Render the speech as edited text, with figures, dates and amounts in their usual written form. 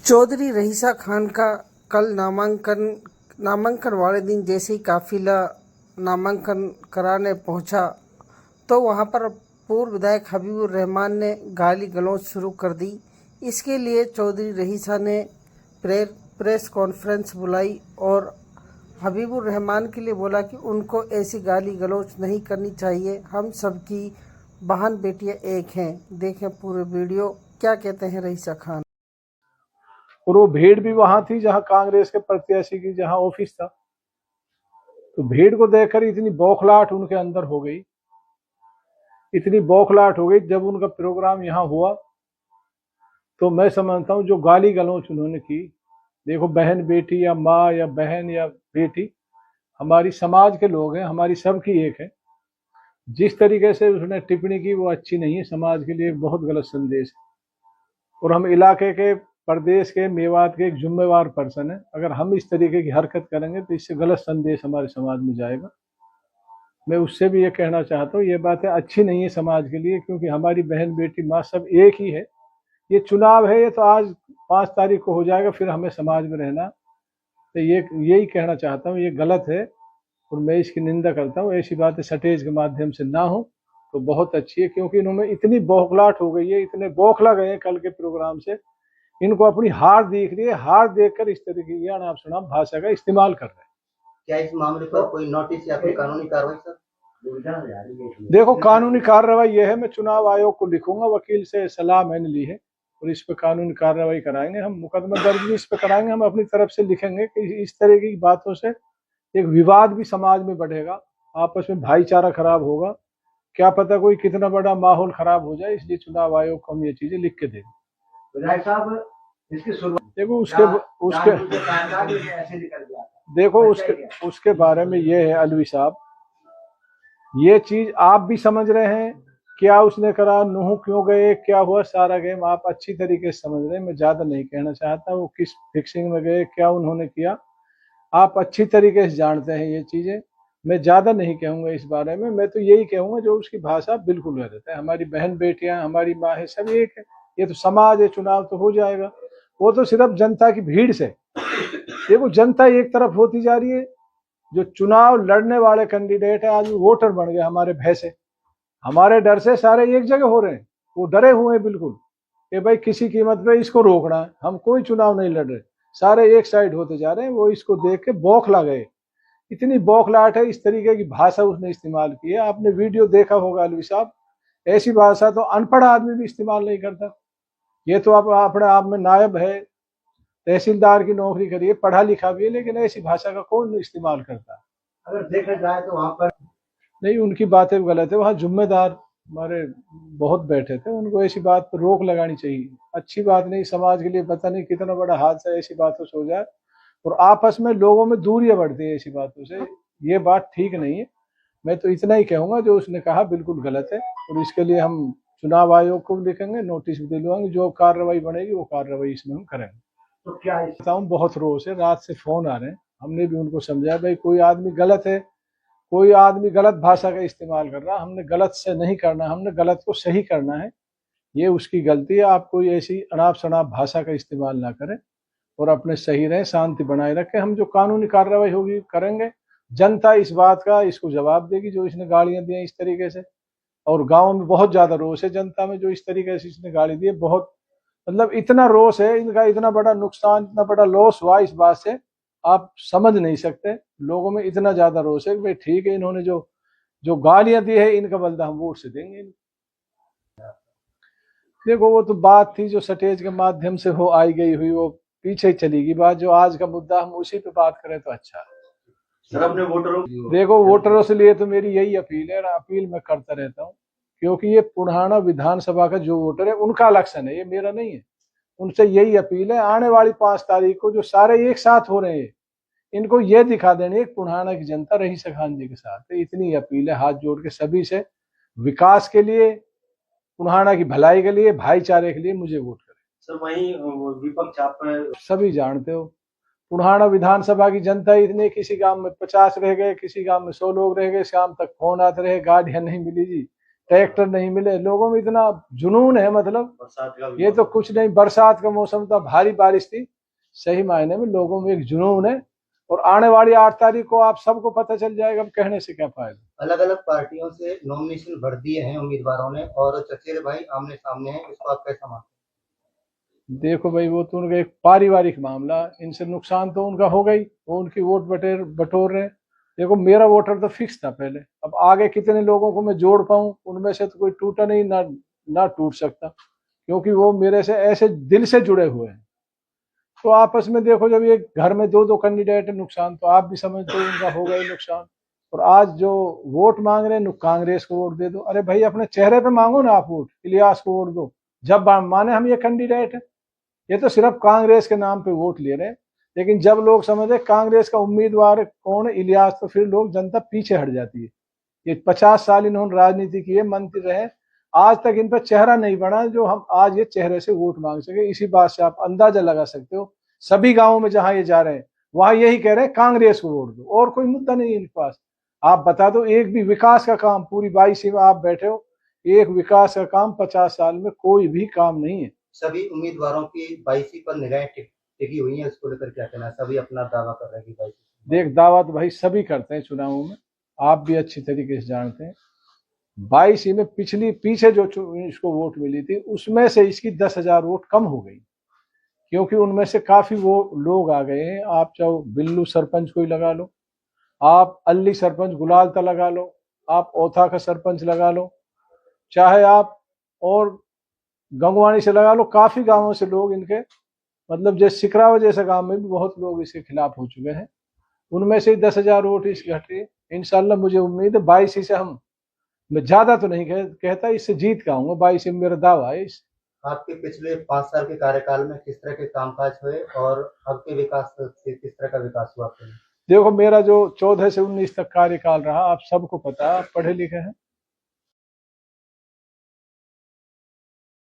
चौधरी रईसा खान का कल नामांकन वाले दिन जैसे ही काफिला नामांकन कराने पहुंचा तो वहां पर पूर्व विधायक हबीबुर रहमान ने गाली गलौज शुरू कर दी। इसके लिए चौधरी रईसा ने प्रेस कॉन्फ्रेंस बुलाई और हबीबुर रहमान के लिए बोला कि उनको ऐसी गाली गलौज नहीं करनी चाहिए, हम सबकी बहन बेटियां एक हैं। देखें पूरे वीडियो, क्या कहते हैं रईसा खान। और वो भीड़ भी वहां थी जहां कांग्रेस के प्रत्याशी की जहां ऑफिस था। तो भीड़ को देखकर इतनी बौखलाहट उनके अंदर हो गई, इतनी बौखलाहट हो गई। जब उनका प्रोग्राम यहाँ हुआ तो मैं समझता हूँ जो गाली गलौज उन्होंने की, देखो बहन बेटी या माँ या बहन या बेटी हमारी समाज के लोग हैं, हमारी सबकी एक है। जिस तरीके से उसने टिप्पणी की वो अच्छी नहीं है, समाज के लिए बहुत गलत संदेश है। और हम इलाके के, प्रदेश के, मेवात के एक जिम्मेवार पर्सन है। अगर हम इस तरीके की हरकत करेंगे तो इससे गलत संदेश हमारे समाज में जाएगा। मैं उससे भी ये कहना चाहता हूँ, ये बातें अच्छी नहीं है समाज के लिए, क्योंकि हमारी बहन बेटी माँ सब एक ही है। ये चुनाव है, ये तो आज 5 तारीख को हो जाएगा, फिर हमें समाज में रहना। तो यही कहना चाहता हूँ, ये गलत है और मैं इसकी निंदा करता हूँ। ऐसी बातें सटेज के माध्यम से ना हो तो बहुत अच्छी है, क्योंकि इन्होंने इतनी बौखलाहट हो गई है, इतने बौखला गए कल के प्रोग्राम से। इनको अपनी हार दिख रही है, हार देखकर इस तरीके की अनाप शनाप भाषा का इस्तेमाल कर रहे हैं। क्या इस मामले पर कोई नोटिस या कोई कानूनी कार्रवाई सर? देखो कानूनी कार्रवाई यह है, मैं चुनाव आयोग को लिखूंगा, वकील से सलाह मैंने ली है और इस पर कानूनी कार्रवाई कराएंगे। हम मुकदमा दर्ज भी इस पर कराएंगे, हम अपनी तरफ से लिखेंगे कि इस तरह की बातों से एक विवाद भी समाज में बढ़ेगा, आपस में भाईचारा खराब होगा, क्या पता कोई कितना बड़ा माहौल खराब हो जाए। इसलिए चुनाव आयोग को हम ये चीजें लिख के देंगे। विधायक साहब, इसकी शुरुआत देखो उसके बारे में ये है अलवी साहब, ये चीज आप भी समझ रहे हैं, क्या उसने करा, नूह क्यों गए, क्या हुआ, सारा गेम आप अच्छी तरीके से समझ रहे हैं। मैं ज्यादा नहीं कहना चाहता वो किस फिक्सिंग में गए, क्या उन्होंने किया, आप अच्छी तरीके से जानते हैं ये चीजें। मैं ज्यादा नहीं कहूंगा इस बारे में। मैं तो यही कहूंगा जो उसकी भाषा बिल्कुल गलत है। हमारी बहन बेटियां, हमारी माँ है, सब एक है। ये तो समाज है, चुनाव तो हो जाएगा। वो तो सिर्फ जनता की भीड़ से, देखो जनता एक तरफ होती जा रही है, जो चुनाव लड़ने वाले कैंडिडेट है आज वोटर बन गए हमारे भय से, हमारे डर से सारे एक जगह हो रहे हैं। वो डरे हुए हैं बिल्कुल कि भाई किसी कीमत पे इसको रोकना है, हम कोई चुनाव नहीं लड़ रहे, सारे एक साइड होते जा रहे हैं। वो इसको देख के बौखला गए, इतनी बौखलाहट है, इस तरीके की भाषा उसने इस्तेमाल की है। आपने वीडियो देखा होगा अलवी साहब, ऐसी भाषा तो अनपढ़ आदमी भी इस्तेमाल नहीं करता। ये तो आप अपने आप में नायब है, तहसीलदार की नौकरी करिए, पढ़ा लिखा भी है, लेकिन ऐसी भाषा का कौन इस्तेमाल करता। अगर देखा जाए तो वहाँ पर नहीं, उनकी बातें गलत है। वहाँ जिम्मेदार हमारे बहुत बैठे थे, उनको ऐसी बात पर रोक लगानी चाहिए। अच्छी बात नहीं, समाज के लिए पता नहीं कितना बड़ा हादसा ऐसी बातों से हो जाए और आपस में लोगों में दूरियां बढ़ती है ऐसी बातों से। ये बात ठीक नहीं है। मैं तो इतना ही कहूंगा, जो उसने कहा बिल्कुल गलत है और इसके लिए हम चुनाव आयोग को भी लिखेंगे, नोटिस भी दिलवाएंगे। जो कार्रवाई बनेगी वो कार्रवाई इसमें हम करेंगे। तो क्या बताऊं, बहुत रोज है, रात से फोन आ रहे हैं, हमने भी उनको समझाया भाई कोई आदमी गलत है, कोई आदमी गलत भाषा का इस्तेमाल कर रहा, हमने गलत से नहीं करना, हमने गलत को सही करना है। ये उसकी गलती है। आप कोई ऐसी अनाप शनाप भाषा का इस्तेमाल ना करें और अपने सही रहें, शांति बनाए रखें। हम जो कानूनी कार्रवाई होगी करेंगे। जनता इस बात का इसको जवाब देगी जो इसने गालियां दी इस तरीके से। और गाँव में बहुत ज्यादा रोष है जनता में, जो इस तरीके से इसने गाली दी है। बहुत मतलब इतना रोष है इनका, इतना बड़ा नुकसान, इतना बड़ा लॉस हुआ इस बात से, आप समझ नहीं सकते। लोगों में इतना ज्यादा रोष है कि भाई ठीक है, इन्होंने जो जो गालियां दी है इनका बदला हम वोट से देंगे। देखो वो तो बात थी जो सटेज के माध्यम से हो आई गई हुई, वो पीछे चली गई बात। जो आज का मुद्दा हम उसी पे बात करें तो अच्छा है। सर अपने वोटरों देखो वोटरों से लिए तो मेरी यही अपील है, अपील मैं करता रहता हूँ, क्योंकि ये पुराना विधानसभा का जो वोटर है उनका इलेक्शन है, ये मेरा नहीं है। उनसे यही अपील है, आने वाली 5 तारीख को जो सारे एक साथ हो रहे हैं, इनको ये दिखा देनी है पुराना की जनता रईसा खान जी के साथ है। इतनी अपील है हाथ जोड़ के सभी से, विकास के लिए, पुराना की भलाई के लिए, भाईचारे के लिए मुझे वोट करें। सर वही विपक्ष आप सभी जानते हो पुराना विधानसभा की जनता इतने, किसी गांव में 50 रह गए, किसी गांव में 100 लोग रह गए, शाम तक फोन आते रहे, गाड़ियां नहीं मिली जी, ट्रैक्टर नहीं मिले, लोगों में इतना जुनून है, मतलब ये तो कुछ नहीं, बरसात का मौसम था, भारी बारिश थी, सही मायने में लोगों में एक जुनून है। और आने वाली 8 तारीख को आप सबको पता चल जाएगा, अब कहने से क्या फायदा। अलग अलग पार्टियों से नॉमिनेशन भर दिए हैं उम्मीदवारों ने और चचेरे भाई आमने सामने हैं, इसको आप कैसा मानते देखो भाई, वो तो उनका एक पारिवारिक मामला, इनसे नुकसान तो उनका हो गई, वो उनकी वोट बटोर रहे हैं। देखो मेरा वोटर तो फिक्स था पहले, अब आगे कितने लोगों को मैं जोड़ पाऊं, उनमें से तो कोई टूटा नहीं, ना टूट सकता, क्योंकि वो मेरे से ऐसे दिल से जुड़े हुए हैं। तो आपस में देखो, जब ये घर में 2-2 कैंडिडेट है, नुकसान तो आप भी समझते हो उनका होगा ही नुकसान। और आज जो वोट मांग रहे हैं, कांग्रेस को वोट दे दो, अरे भाई अपने चेहरे पे मांगो ना आप वोट, इलियास को वोट दो। जब माने हम ये कैंडिडेट है, ये तो सिर्फ कांग्रेस के नाम पे वोट ले रहे हैं, लेकिन जब लोग समझे कांग्रेस का उम्मीदवार कौन है, इलियास, तो फिर लोग, जनता पीछे हट जाती है। ये 50 साल इन्होंने राजनीति की है, मंत्री रहे, आज तक इन पर चेहरा नहीं बना जो हम आज ये चेहरे से वोट मांग सके। इसी बात से आप अंदाजा लगा सकते हो, सभी गांवों में जहां ये जा रहे हैं वहां यही कह रहे हैं कांग्रेस को वोट दो, और कोई मुद्दा नहीं है इनके पास। आप बता दो, एक भी विकास का काम, पूरी 22 में आप बैठे हो, एक विकास का काम 50 साल में कोई भी काम नहीं है। सभी उम्मीदवारों की 22 पर निगाहें टिकी हुई हैं, इसको लेकर क्या कहना है? सभी अपना दावा कर रहे हैं कि 22। देख, दावा तो भाई सभी करते हैं चुनावों में, आप भी अच्छी तरीके से जानते हैं। 22 में पीछे जो इसको वोट मिली थी, उसमें से इसकी 10,000 वोट कम हो गई, क्योंकि उनमें से काफी वो लोग आ गए हैं। आप चाहे बिल्लू सरपंच को ही लगा लो, आप अल्ली सरपंच गुलालता लगा लो, आप ओथा का सरपंच लगा लो, चाहे आप और गंगवानी से लगा लो, काफी गांवों से लोग इनके, मतलब जैसे सिकरावा जैसे गांव में भी बहुत लोग इसके खिलाफ हो चुके हैं। उनमें से 10,000 वोट इसकी घटे। इंशाल्लाह मुझे उम्मीद है 22 से मैं ज्यादा तो नहीं कहता, इससे जीत का आऊंगा। 22 में मेरा दावा है। आपके पिछले 5 साल के कार्यकाल में किस तरह के कामकाज हुए और अब के विकास से किस तरह का विकास हुआ आपके? देखो, मेरा जो 14 से 19 तक कार्यकाल रहा, आप सबको पता है, आप पढ़े लिखे हैं,